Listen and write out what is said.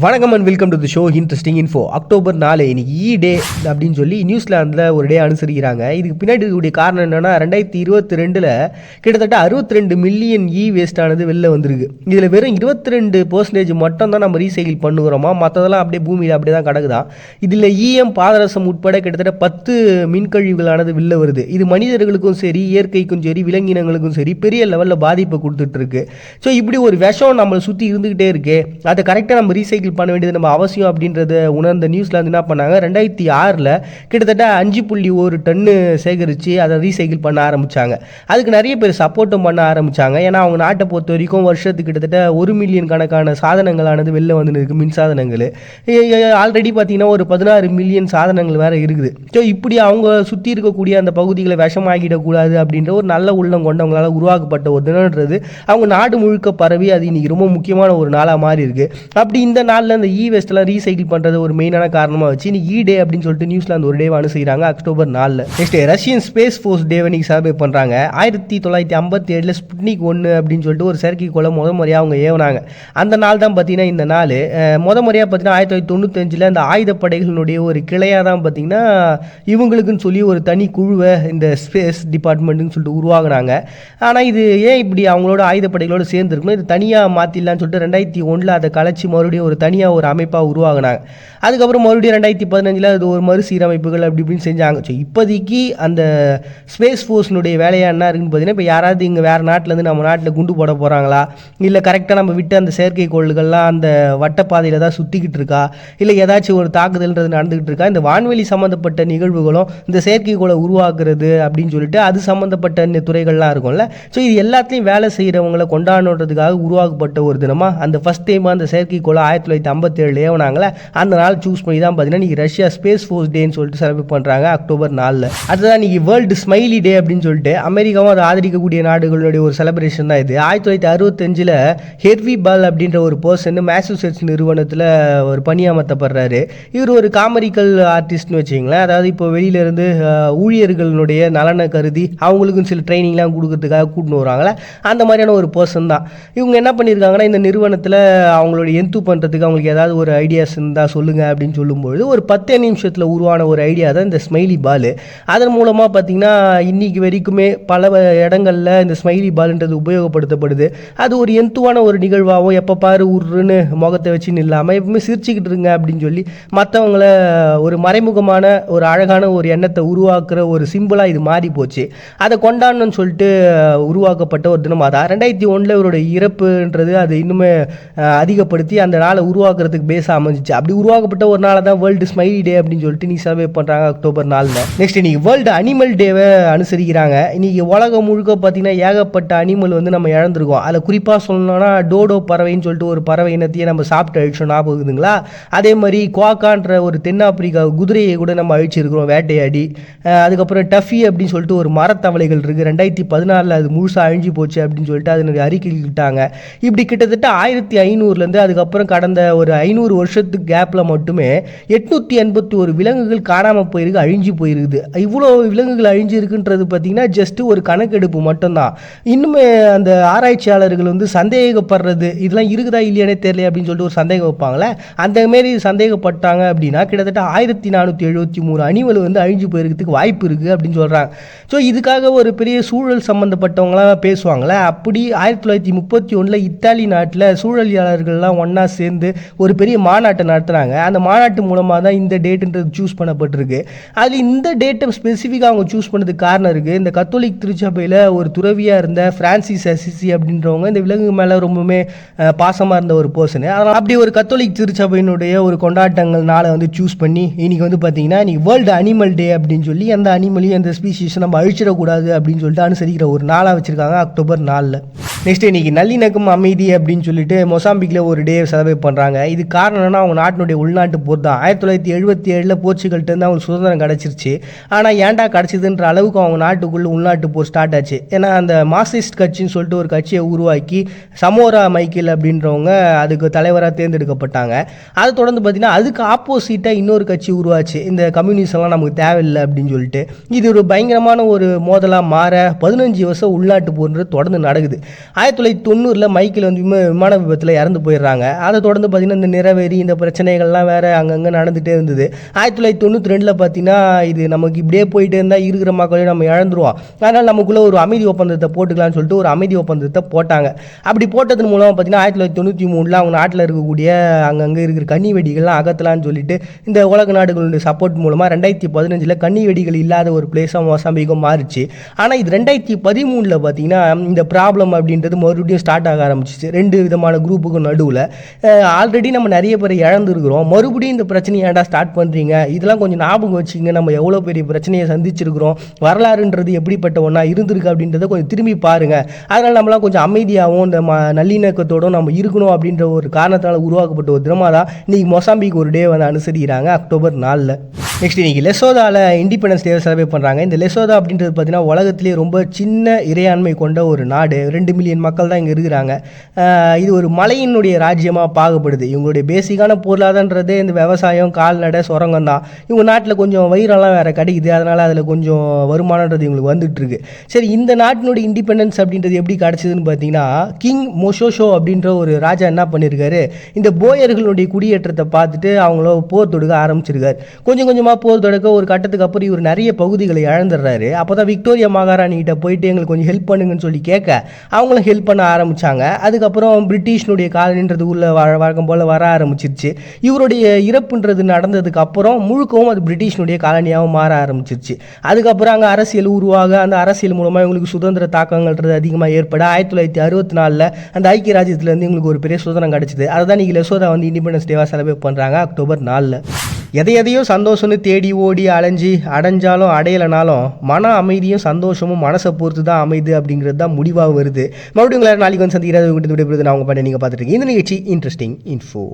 வணக்கம் and welcome to the show interesting info. October 4 இன்னைக்கு டே அப்படின்னு சொல்லி நியூசிலாந்தில் ஒரு டே அனுசரிக்கிறாங்க. இதுக்கு பின்னாடி இருக்கக்கூடிய காரணம் என்னென்னா 2022 கிட்டத்தட்ட 62 மில்லியன் வேஸ்ட் ஆனது வெளில வந்திருக்கு. இதில் வெறும் 22% மட்டும் தான் நம்ம ரீசைக்கிள் பண்ணுகிறோமா, மற்றதெல்லாம் அப்படியே பூமியில் அப்படியே தான் கிடக்குதான். இதில் பாதரசம் உட்பட கிட்டத்தட்ட 10 மின்கழிவுகளானது வெளில வருது. இது மனிதர்களுக்கும் சரி, இயற்கைக்கும் சரி, விலங்கினங்களுக்கும் சரி பெரிய லெவலில் பாதிப்பை கொடுத்துட்ருக்கு. ஸோ இப்படி ஒரு விஷம் நம்மளை சுற்றி இருந்துக்கிட்டே இருக்கு. அதை கரெக்டாக நம்ம ரீசைக்கிள் பண்ண வேண்டியது நம்ம அவசியம் அப்படின்றத உணர்ந்த நியூசிலாந்து என்ன பண்ணாங்க, 2006 கிட்டத்தட்ட 5.1 டன்னு சேகரித்து அதை ரீசைக்கிள் பண்ண ஆரம்பித்தாங்க. அதுக்கு நிறைய பேர் சப்போர்ட்டும் பண்ண ஆரம்பித்தாங்க. ஏன்னா அவங்க நாட்டை பொறுத்த வரைக்கும் வருஷத்துக்கு கிட்டத்தட்ட 1 மில்லியன் கணக்கான சாதனங்களானது வெளில வந்து இருக்குது. மின் சாதனங்கள் ஆல்ரெடி பார்த்தீங்கன்னா ஒரு 16 மில்லியன் சாதனங்கள் வேறு இருக்குது. ஸோ இப்படி அவங்க சுற்றி இருக்கக்கூடிய அந்த பகுதிகளை விஷமாகிடக்கூடாது அப்படின்ற ஒரு நல்ல உள்ளம் கொண்டவங்களால் உருவாக்கப்பட்ட ஒரு தினம்ன்றது அவங்க நாடு முழுக்க பரவி அது இன்றைக்கி ரொம்ப முக்கியமான ஒரு நாளாக மாறி இருக்குது. அப்படி இந்த நாளில் இந்த வேஸ்ட்லாம் ரீசைக்கிள் பண்ணுறது ஒரு மெயினான காரணமாக வச்சு இன்னைக்கு டே அப்படின்னு சொல்லிட்டு நியூசிலாந்து ஒரு டேவை அனுசரிக்கிறாங்க October 4. Next Russian space force டேவை இன்னைக்கு செலிப்ரேட் பண்ணுறாங்க. 1957 ஸ்புட்னிக் 1 அப்படின்னு சொல்லிட்டு ஒரு செயற்கைக்கோளை முறையாக அவங்க ஏவனாங்க. அந்த நாள் தான் பார்த்தீங்கன்னா இந்த நாள் முறையாக பார்த்தீங்கன்னா 1995 இந்த ஆயுதப்படைகளினுடைய ஒரு கிளையாக தான் பார்த்தீங்கன்னா இவங்களுக்குன்னு சொல்லி ஒரு தனி குழுவை இந்த ஸ்பேஸ் டிபார்ட்மெண்ட்டுன்னு சொல்லிட்டு உருவாகினாங்க. ஆனால் இது ஏன் இப்படி அவங்களோட ஆயுதப்படைகளோடு சேர்ந்துருக்கணும், இது தனியாக மாற்றிடலான்னு சொல்லிட்டு 2001 அதை கலைச்சி மறுபடியும் ஒரு தனியாக ஒரு அமைப்பாக உருவாகினாங்க. அதுக்கப்புறம் மறுபடியும் 2015 அது ஒரு மறுசீரமைப்புகள் அப்படி இப்படின்னு செஞ்சாங்க. ஸோ இப்போதைக்கு அந்த ஸ்பேஸ் ஃபோர்ஸ்னுடைய வேலையாக என்ன இருக்குன்னு பார்த்தீங்கன்னா, இப்போ யாராவது இங்கே வேறு நாட்டிலேருந்து நம்ம நாட்டில் குண்டு போட போகிறாங்களா, இல்லை கரெக்டாக நம்ம விட்டு அந்த செயற்கைக்கோள்கள்லாம் அந்த வட்டப்பாதையில் தான் சுற்றிக்கிட்டு இருக்கா, இல்லை ஏதாச்சும் ஒரு தாக்குதல்ன்றது நடந்துக்கிட்டு இருக்கா, இந்த வான்வெளி சம்மந்தப்பட்ட நிகழ்வுகளும் இந்த செயற்கைக்கோளை உருவாக்குறது அப்படின்னு சொல்லிட்டு அது சம்மந்தப்பட்ட துறைகள்லாம் இருக்கும்ல. ஸோ இது எல்லாத்தையும் வேலை செய்கிறவங்களை கொண்டாடுறதுக்காக உருவாக்கப்பட்ட ஒரு தினமாக அந்த ஃபஸ்ட் டைம் அந்த செயற்கைக்கோளை 1957 ஏவனாங்களே அந்த நாள் சூஸ் பண்ணி தான் பார்த்தீங்கன்னா இன்றைக்கி ரஷ்யா ஸ்பேஸ் ஃபோர்ஸ் டேன்னு சொல்லிட்டு செலிப்ரேட் பண்ணுறாங்க அக்டோபர் 4. அதுதான் இன்றைக்கி வேர்ல்டு ஸ்மைலி டே அப்படின்னு சொல்லிட்டு அமெரிக்காவும் அதை ஆதரிக்கக்கூடிய நாடுகளுடைய ஒரு செலிப்ரேஷன் தான் இது. 1965 ஹெர்வி பால் அப்படின்ற ஒரு பர்சன் மேசசூசெட்ஸ் நிறுவனத்தில் ஒரு பணியமர்த்தப்படுறாரு. இவர் ஒரு காமெடிக்கல் ஆர்டிஸ்ட்னு வச்சிங்களேன். அதாவது இப்போ வெளியிலேருந்து ஊழியர்களுடைய நலனை கருதி அவங்களுக்கும் சில ட்ரைனிங்லாம் கொடுக்கறதுக்காக கூட்டின்னு வருவாங்களே அந்த மாதிரியான ஒரு பர்சன் தான். இவங்க என்ன பண்ணியிருக்காங்கன்னா, இந்த நிறுவனத்தில் அவங்களுடைய பண்ணுறதுக்கு அவங்களுக்கு ஏதாவது ஒரு ஐடியாஸ் இருந்தால் சொல்லுங்கள் அப்படின்னு சொல்லும்பொழுது ஒரு 10 நிமிஷத்தில் உருவான ஒரு ஐடியா தான் இந்த ஸ்மைலி பால். அதன் மூலமாக பார்த்திங்கன்னா இன்றைக்கி வரைக்குமே பல இடங்களில் இந்த ஸ்மைலி பால்ன்றது உபயோகப்படுத்தப்படுது. அது ஒரு எந்துவான ஒரு நிகழ்வாகவும் எப்போ பாரு உருன்னு முகத்தை வச்சுன்னு இல்லாமல் எப்பவுமே சிரிச்சுக்கிட்டு இருங்க அப்படின்னு சொல்லி மற்றவங்கள ஒரு மறைமுகமான ஒரு அழகான ஒரு எண்ணத்தை உருவாக்குற ஒரு சிம்பிளாக இது மாறி போச்சு. அதை கொண்டாடணும்னு சொல்லிட்டு உருவாக்கப்பட்ட ஒரு தினம் அதான். 2001 இவரோட இறப்புன்றது அது இன்னுமே அதிகப்படுத்தி அந்த நாளை உருவாக்குறதுக்கு பேஸாக அமைஞ்சிச்சு. அப்படி உருவாக்கப்பட்ட ஒரு நாளை தான் வேர்ல்டு ஸ்மைலி டே அப்படின்னு சொல்லிட்டு நீ செலிப்ரேட் பண்ணுறாங்க அக்டோபர் 4. நெக்ஸ்ட் இன்னைக்கு வேர்ல்டு அனிமல் டேவை அனுசரிக்கிறாங்க. இன்னைக்கு உலகம் முழுக்க பார்த்தீங்கன்னா ஏகப்பட்ட அனிமல் வந்து நம்ம இழந்திருக்கோம். அதில் குறிப்பாக சொல்லணும்னா டோடோ பறவைன்னு சொல்லிட்டு ஒரு பறவை இனத்தையே நம்ம சாப்பிட்டு அழிச்சோம், ஞாபகம் இருக்குதுங்களா? அதே மாதிரி குவாக்கான்ற ஒரு தென்னாப்பிரிக்கா குதிரையை கூட நம்ம அழிச்சிருக்கிறோம் வேட்டையாடி. அதுக்கப்புறம் டஃபி அப்படின்னு சொல்லிட்டு ஒரு மரத்தவளைகள் இருக்குது. 2014 அது முழுசாக அழிஞ்சு போச்சு அப்படின்னு சொல்லிட்டு அதனுடைய அறிக்கைக்கிட்டாங்க. இப்படி கிட்டத்தட்ட 1500 அதுக்கப்புறம் கடந்த ஒரு 500 வருஷத்துக்கு கேப்பில் மட்டுமே 881 விலங்குகள் காணாமல் போயிருக்கு, அழிஞ்சு போயிருக்குது. இவ்வளோ விலங்குகள் அழிஞ்சு இருக்குன்றது பார்த்தீங்கன்னா ஜஸ்ட் ஒரு கணக்கெடுப்பு மட்டும்தான். இன்னுமே அந்த ஆராய்ச்சியாளர்கள் வந்து சந்தேகப்படுறது இதெல்லாம் இருக்குதா இல்லையானே தெரியல அப்படின்னு சொல்லிட்டு ஒரு சந்தேகம் வைப்பாங்களே, அந்தமாரி சந்தேகப்பட்டாங்க அப்படின்னா கிட்டத்தட்ட 1473 அனிமல் வந்து அழிஞ்சு போயிருக்கிறதுக்கு வாய்ப்பு இருக்குது அப்படின்னு சொல்கிறாங்க. ஸோ இதுக்காக ஒரு பெரிய சூழல் சம்மந்தப்பட்டவங்களாம் பேசுவாங்களே. அப்படி 1931 இத்தாலி நாட்டில் சூழலியாளர்கள்லாம் ஒன்றா சேர்ந்து ஒரு பெரிய மாநாட்டை நடத்துகிறாங்க. அந்த மாநாட்டு மூலமாக தான் இந்த டேட்டுன்றது சூஸ் பண்ணப்பட்டிருக்கு. அதில் இந்த டேட்டை ஸ்பெசிஃபிக்காக அவங்க சூஸ் பண்ணதுக்கு காரணம் இருக்குது. இந்த கத்தோலிக் திருச்சபையில் ஒரு துறவியாக இருந்த பிரான்சிஸ் அசிசி அப்படின்றவங்க இந்த விலங்கு மேலே ரொம்பவுமே பாசமாக இருந்த ஒரு பர்சனு. அதனால் அப்படி ஒரு கத்தோலிக் திருச்சபையினுடைய ஒரு கொண்டாட்டங்கள்னால வந்து சூஸ் பண்ணி இன்றைக்கி வந்து பார்த்திங்கன்னா இன்றைக்கி வேர்ல்டு அனிமல் டே அப்படின்னு சொல்லி அந்த அனிமலையும் அந்த ஸ்பீஷீஸை நம்ம அழிச்சிடக்கூடாது அப்படின்னு சொல்லிட்டு அனுசரிக்கிற ஒரு நாளாக வச்சுருக்காங்க அக்டோபர் 4. நெக்ஸ்ட் இன்றைக்கி நல்லிணக்கம் அமைதி அப்படின்னு சொல்லிட்டு மொசாம்பிக்கில் ஒரு டே செலிப்ரேட் பண்ணுறாங்க. இது காரணம்னா அவங்க நாட்டினுடைய உள்நாட்டு போர் தான். 1977 போர்ச்சுகல்கிட்டருந்து அவங்களுக்கு சுதந்திரம் கிடச்சிருச்சு. ஆனால் ஏன்டா கிடச்சிதுன்ற அளவுக்கு அவங்க நாட்டுக்குள்ளே உள்நாட்டு போர் ஸ்டார்ட் ஆச்சு. ஏன்னா அந்த மார்க்சிஸ்ட் கட்சின்னு சொல்லிட்டு ஒரு கட்சியை உருவாக்கி சமோரா மைக்கேல் அப்படின்றவங்க அதுக்கு தலைவராக தேர்ந்தெடுக்கப்பட்டாங்க. அதை தொடர்ந்து பார்த்திங்கன்னா அதுக்கு ஆப்போசிட்டாக இன்னொரு கட்சி உருவாச்சு, இந்த கம்யூனிஸ்ட்லாம் நமக்கு தேவையில்லை அப்படின்னு சொல்லிட்டு. இது ஒரு பயங்கரமான ஒரு மோதலாக மாற 15 வருஷம் உள்நாட்டு போர்ன்றது தொடர்ந்து நடக்குது. 1990 மைக்கேல் வந்து விமான விபத்தில் இறந்து போயிடுறாங்க. அதை தொடர்ந்து வந்து பார்த்திங்கன்னா இந்த நிறவெறி இந்த பிரச்சனைகள்லாம் வேறு அங்கங்கே நடந்துகிட்டே இருந்தது. 1992 பார்த்தீங்கன்னா இது நமக்கு இப்படியே போயிட்டே இருந்தால் இருக்கிற மக்களையும் நம்ம இழந்துருவோம், அதனால் நமக்குள்ளே ஒரு அமைதி ஒப்பந்தத்தை போட்டுக்கலாம்னு சொல்லிட்டு ஒரு அமைதி ஒப்பந்தத்தை போட்டாங்க. அப்படி போட்டதன் மூலமாக பார்த்தீங்கன்னா 1993 அவங்க நாட்டில் இருக்கக்கூடிய அங்கங்கே இருக்கிற கன்னி வெடிகள்லாம் அகற்றலான்னு சொல்லிட்டு இந்த உலக நாடுகளுடைய சப்போர்ட் மூலமாக 2015 கன்னி வெடிகள் இல்லாத ஒரு பிளேஸாக மொசாம்பிக்கும் மாறிச்சு. ஆனால் இது 2013 பார்த்தீங்கன்னா இந்த ப்ராப்ளம் அப்படின்றது மறுபடியும் ஸ்டார்ட் ஆக ஆரம்பிச்சிச்சு. 2 விதமான குரூப்புக்கும் நடுவில். ஆல்ரெடி நம்ம நிறைய பேர் இழந்துருக்கிறோம், மறுபடியும் இந்த பிரச்சனையை ஏன்டா ஸ்டார்ட் பண்ணுறீங்க, இதெல்லாம் கொஞ்சம் ஞாபகம் வச்சுங்க, நம்ம எவ்வளோ பெரிய பிரச்சனையை சந்திச்சிருக்கிறோம், வரலாறுன்றது எப்படிப்பட்ட ஒன்றா இருந்திருக்கு அப்படின்றத கொஞ்சம் திரும்பி பாருங்கள், அதனால் நம்மளாம் கொஞ்சம் அமைதியாகவும் இந்த நல்லிணக்கத்தோடும் நம்ம இருக்கணும் அப்படின்ற ஒரு காரணத்தால் உருவாக்கப்பட்ட ஒரு தினமாக தான் இன்றைக்கி மொசாம்பிக் ஒரு டே வந்து அனுசரிக்கிறாங்க அக்டோபர் 4. நெக்ஸ்ட் இன்றைக்கி லெசோதாவில் இண்டிபெண்டன்ஸ் டே செலிப்ரேட் பண்ணுறாங்க. இந்த லெசோதா அப்படின்றது பார்த்தீங்கன்னா உலகத்திலேயே ரொம்ப சின்ன இறையாண்மை கொண்ட ஒரு நாடு. 2 மில்லியன் மக்கள் தான் இங்கே இருக்கிறாங்க. இது ஒரு மலையினுடைய ராஜ்யமாக பார்க்கப்படுது. இவங்களுடைய பேசிக்கான பொருளாதாரன்றதே இந்த விவசாயம், கால்நடை, சுரங்கம் தான். இவங்க நாட்டில் கொஞ்சம் வயிறெல்லாம் வேறு கிடைக்குது, அதனால் அதில் கொஞ்சம் வருமானன்றது இவங்களுக்கு வந்துட்டுருக்கு. சரி, இந்த நாட்டினுடைய இண்டிபெண்டன்ஸ் அப்படின்றது எப்படி கிடச்சிதுன்னு பார்த்தீங்கன்னா, கிங் மொஷோஷோ அப்படின்ற ஒரு ராஜா என்ன பண்ணியிருக்காரு, இந்த போயர்களுடைய குடியேற்றத்தை பார்த்துட்டு அவங்கள போர் தொடுக்க ஆரம்பிச்சிருக்காரு. கொஞ்சம் கொஞ்சமாக போர் தொடக்க ஒரு கட்டத்துக்கு அப்புறம் இவர் நிறைய பகுதிகளை இழந்துடுறாரு. அப்போ தான் விக்டோரியா மகாராணிகிட்ட போயிட்டு எங்களுக்கு கொஞ்சம் ஹெல்ப் பண்ணுங்கன்னு சொல்லி கேட்க அவங்களும் ஹெல்ப் பண்ண ஆரம்பித்தாங்க. அதுக்கப்புறம் பிரிட்டிஷ்னுடைய காலனின்றது உள்ள வழக்கம் போல் வர ஆரம்பிச்சிருச்சு. இவருடைய இறப்புன்றது நடந்ததுக்கு அப்புறம் முழுக்கவும் அது பிரிட்டிஷ்னுடைய காலனியாகவும் மாற ஆரம்பிச்சிருச்சு. அதுக்கப்புறம் அங்கே அரசியல் உருவாக, அந்த அரசியல் மூலமாக இவங்களுக்கு சுதந்திர தாக்கங்கள்ன்றது அதிகமாக ஏற்பட 1964 அந்த ஐக்கிய ராஜ்யத்துலேருந்து இவங்களுக்கு ஒரு பெரிய சுதந்திரம் கிடச்சிது. அதை தான் இன்றைக்கி லெசோதா வந்து இண்டிபெண்டன்ஸ் டேவாக செலிப்ரேட் பண்ணுறாங்க அக்டோபர் 4. எதையோ சந்தோஷம்னு தேடி ஓடி அடைஞ்சாலும் அடையலைனாலும் மன அமைதியும் சந்தோஷமும் மனசை பொறுத்து தான் அமைது அப்படிங்கிறது தான் முடிவாக வருது. மறுபடியும் உங்களை நாளைக்கு வந்து சந்திக்கிறது. நான் உங்கள் பண்ண நீங்கள் பார்த்துட்டு இருக்கீங்க இந்த நிகழ்ச்சி இன்ட்ரெஸ்டிங் இன்ஃபோ.